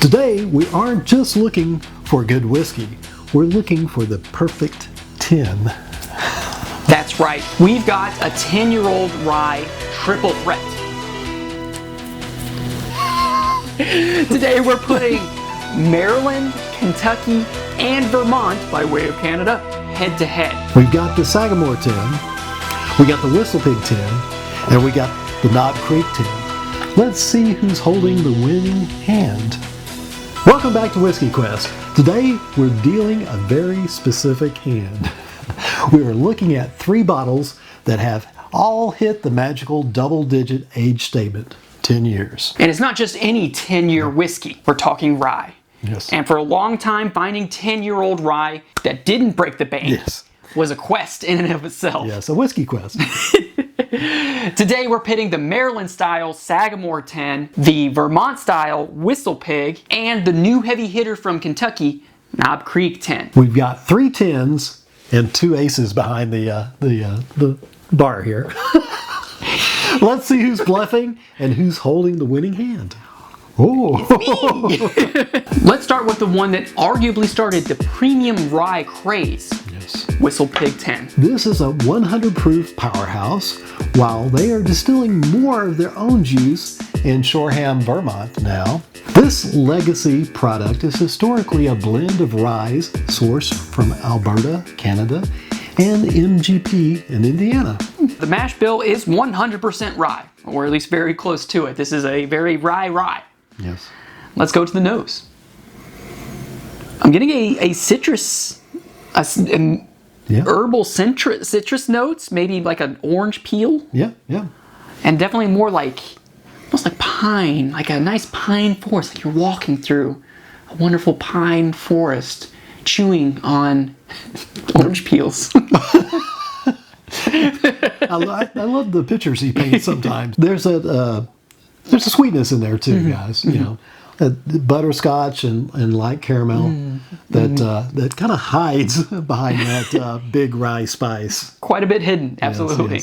Today, we aren't just looking for good whiskey. We're looking for the perfect 10. That's right. We've got a 10-year-old rye triple threat. Today we're putting Maryland, Kentucky, and Vermont, by way of Canada, head to head. We've got the Sagamore 10, we got the WhistlePig 10, and we got the Knob Creek 10. Let's see who's holding the winning hand. Welcome back to Whiskey Quest. Today we're dealing a very specific hand. We are looking at 3 bottles that have all hit the magical double-digit age statement, 10 years. And it's not just any 10-year whiskey. We're talking rye. Yes. And for a long time, finding 10-year-old rye that didn't break the bank was a quest in and of itself. Yes, a whiskey quest. Today we're pitting the Maryland-style Sagamore 10, the Vermont-style WhistlePig, and the new heavy hitter from Kentucky, Knob Creek 10. We've got 3 10s and 2 aces behind the bar here. Let's see who's bluffing and who's holding the winning hand. Oh, Let's start with the one that arguably started the premium rye craze. yes. WhistlePig 10. This is a 100 proof powerhouse, while they are distilling more of their own juice in Shoreham, Vermont now. This legacy product is historically a blend of ryes sourced from Alberta, Canada, and MGP in Indiana. The mash bill is 100% rye, or at least very close to it. This is a very rye. Yes. Let's go to the nose. I'm getting a citrus, herbal citrus notes, maybe like an orange peel. Yeah. And definitely more like, almost like pine, like a nice pine forest, like you're walking through a wonderful pine forest, chewing on orange peels. I love the pictures he paints sometimes. There's a sweetness in there too, guys. You know, butterscotch and light caramel that kind of hides behind that big rye spice. Quite a bit hidden, absolutely.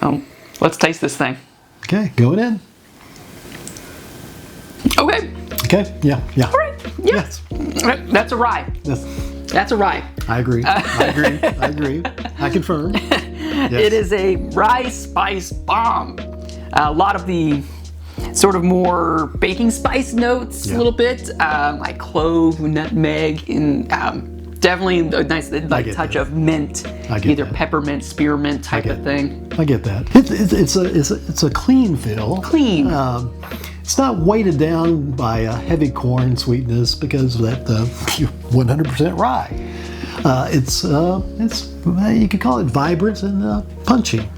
Yes. Let's taste this thing. Okay, going in. Okay. Okay, yeah. All right. Yes. That's a rye. Yes. That's a rye. I agree. I agree. I confirm. Yes. It is a rye spice bomb. A lot of the sort of more baking spice notes, a little bit, like clove, nutmeg, and definitely a nice touch of mint, either peppermint, spearmint type of thing. I get that. It's a clean feel. Clean. It's not weighted down by a heavy corn sweetness because of that 100% rye. It's you could call it vibrant and punchy.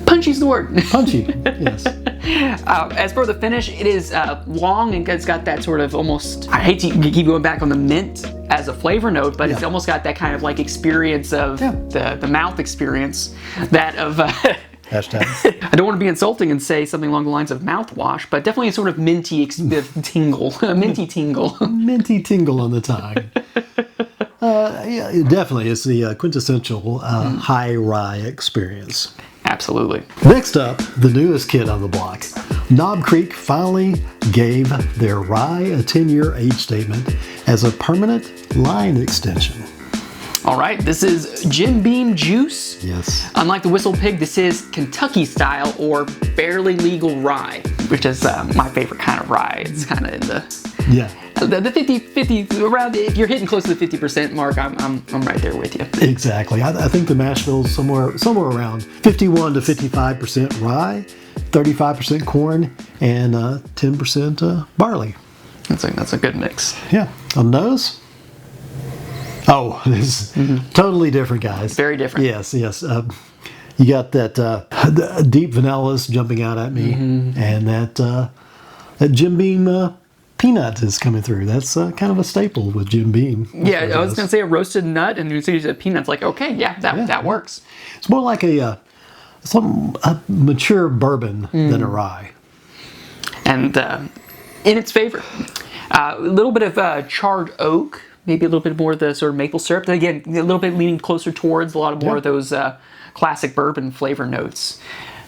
Punchy's the word. Punchy, yes. As for the finish, it is long and it's got that sort of almost, I hate to keep going back on the mint as a flavor note, but it's almost got that kind of like experience of the mouth experience, that of... Hashtag. I don't want to be insulting and say something along the lines of mouthwash, but definitely a sort of minty tingle. Minty tingle. Minty tingle on the tongue. Yeah, it definitely is the quintessential high rye experience. Absolutely. Next up, the newest kid on the block. Knob Creek finally gave their rye a 10-year age statement as a permanent line extension. All right, this is Jim Beam Juice. Yes. Unlike the WhistlePig, this is Kentucky style or barely legal rye, which is my favorite kind of rye. It's kind of in the 50, around, if you're hitting close to the 50% mark, I'm right there with you. Exactly. I think the mash bill is somewhere around 51 to 55% rye, 35% corn, and 10% barley. That's a good mix. Yeah. On the nose? Oh, this is totally different, guys. Very different. Yes. You got that deep vanillas jumping out at me, and that Jim Beam peanut is coming through. That's kind of a staple with Jim Beam. Yeah, I was going to say a roasted nut, and you said peanuts. Like, okay, that works. It's more like a mature bourbon than a rye. And in its favor, a little bit of charred oak. Maybe a little bit more of the sort of maple syrup. Then again, a little bit leaning closer towards a lot of more of those classic bourbon flavor notes.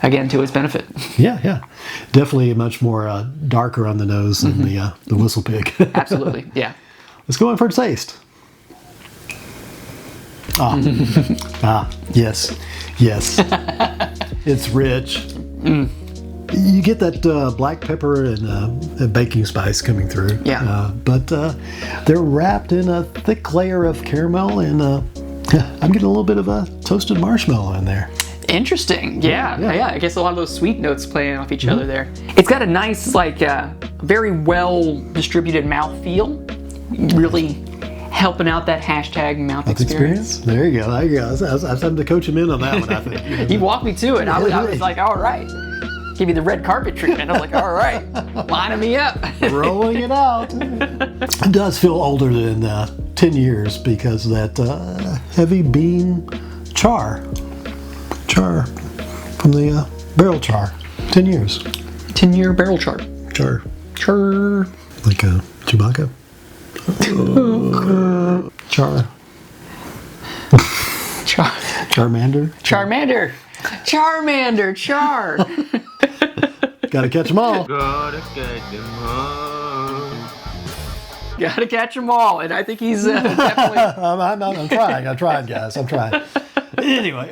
again, to its benefit. Yeah. Definitely much more darker on the nose than the WhistlePig. Absolutely, yeah. Let's go in for a taste. Yes. It's rich. You get that black pepper and baking spice coming through. Yeah. But they're wrapped in a thick layer of caramel, and I'm getting a little bit of a toasted marshmallow in there. Interesting. Yeah. I guess a lot of those sweet notes playing off each other there. It's got a nice, very well distributed mouthfeel. Really helping out that hashtag mouth experience. There you go. I was having to coach him in on that one, I think. He walked me to it. I was like, all right. Give you the red carpet treatment. I was like, all right, lining me up. Rolling it out. It does feel older than 10 years because of that heavy bean char from the barrel char. 10 years. 10-year barrel char. Char. Like Chewbacca. Char. Charmander. Char. Gotta catch them all. Gotta catch them all. And I think he's definitely... I'm trying, guys. I'm trying. Anyway,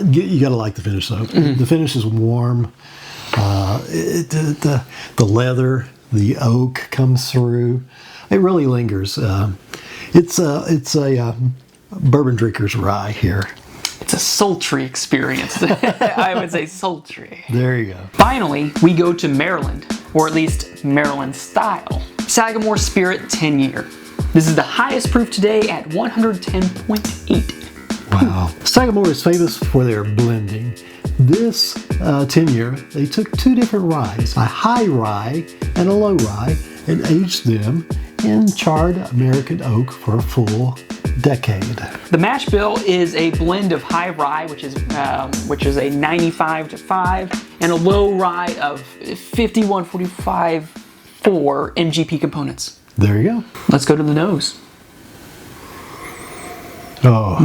you gotta like the finish, though. The finish is warm. The leather, the oak comes through. It really lingers. It's a bourbon drinker's rye here. It's a sultry experience. I would say sultry. There you go. Finally, we go to Maryland, or at least Maryland style. Sagamore Spirit 10 year. This is the highest proof today at 110.8. Wow. Sagamore is famous for their blending. This 10 year, they took two different ryes, a high rye and a low rye, and aged them in charred American oak for a full decade. The mash bill is a blend of high rye, which is a 95-5, and a low rye of 51-45-4 MGP components. There you go. Let's go to the nose. Oh.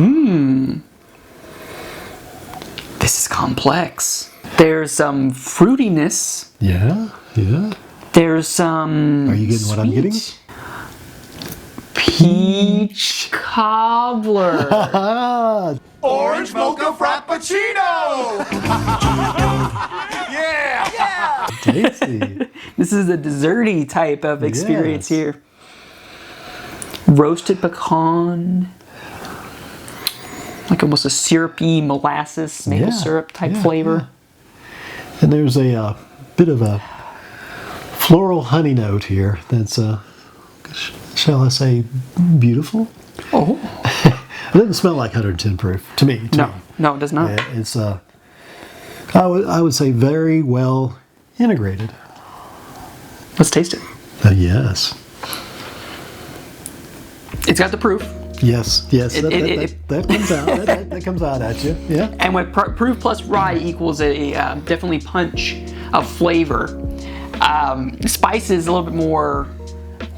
This is complex. There's some fruitiness. Yeah. There's some... Are you getting what I'm getting? Peach cobbler. Orange mocha frappuccino! Yeah! Tasty. This is a desserty type of experience here. Roasted pecan. Like almost a syrupy molasses, maple syrup type flavor. Yeah. And there's a bit of a floral honey note here that's, shall I say, beautiful? Oh. It doesn't smell like 110 proof to me. No, it does not. It's, I would say, very well integrated. Let's taste it. Yes. It's got the proof. Yes. That comes out. That comes out at you. Yeah. And with proof plus rye equals a definitely punch of flavor. Spice is a little bit more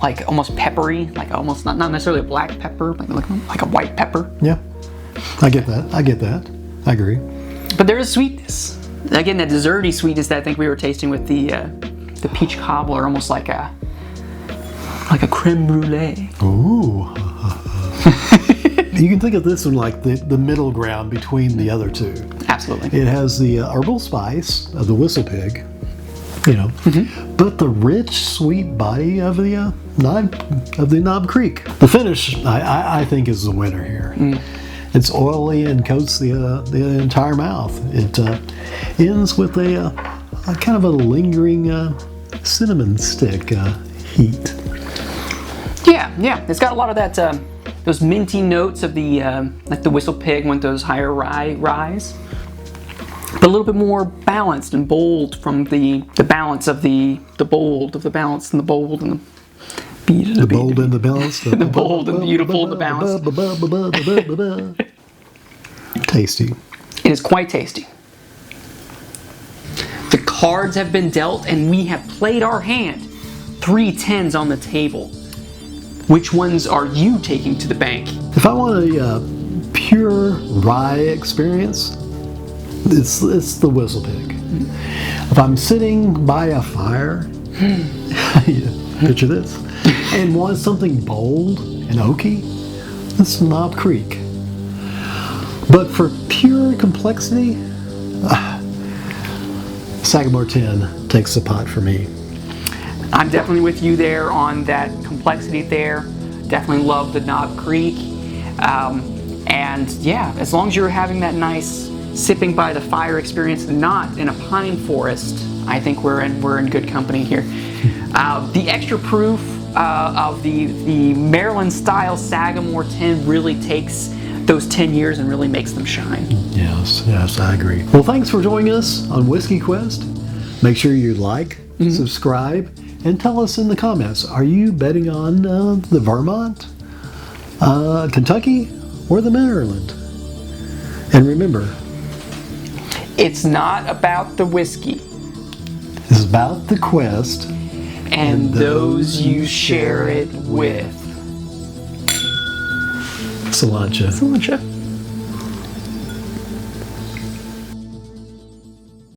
like almost peppery, like almost not necessarily a black pepper, like a white pepper. Yeah. I get that. I agree. But there is sweetness. Again, that desserty sweetness that I think we were tasting with the peach cobbler, almost like a creme brulee. Ooh. You can think of this one like the middle ground between the other two. Absolutely. It has the herbal spice of the WhistlePig, but the rich, sweet body of the Knob Creek. The finish, I think, is the winner here. It's oily and coats the entire mouth. It ends with a kind of a lingering cinnamon stick heat. Yeah. It's got a lot of that. Those minty notes of the like the WhistlePig went those higher ryes, but a little bit more balanced and bold from the balance of the bold of the balance and the bold and the bold and the balance, the bold and beautiful and the balance. Tasty. It is quite tasty. The cards have been dealt and we have played our hand. 3 10s on the table. Which ones are you taking to the bank? If I want a pure rye experience, It's the WhistlePig. If I'm sitting by a fire, picture this, and want something bold and oaky, it's Knob Creek. But for pure complexity, Sagamore 10 takes the pot for me. I'm definitely with you there on that complexity there. Definitely love the Knob Creek. And yeah, as long as you're having that nice sipping by the fire experience, not in a pine forest, I think we're in good company here. The extra proof of the Maryland style Sagamore 10 really takes those 10 years and really makes them shine. Yes, I agree. Well, thanks for joining us on Whiskey Quest. Make sure you like, subscribe, and tell us in the comments, are you betting on the Vermont, Kentucky, or the Maryland? And remember, it's not about the whiskey. It's about the quest And those you share it with. Cilantro. Cilantro.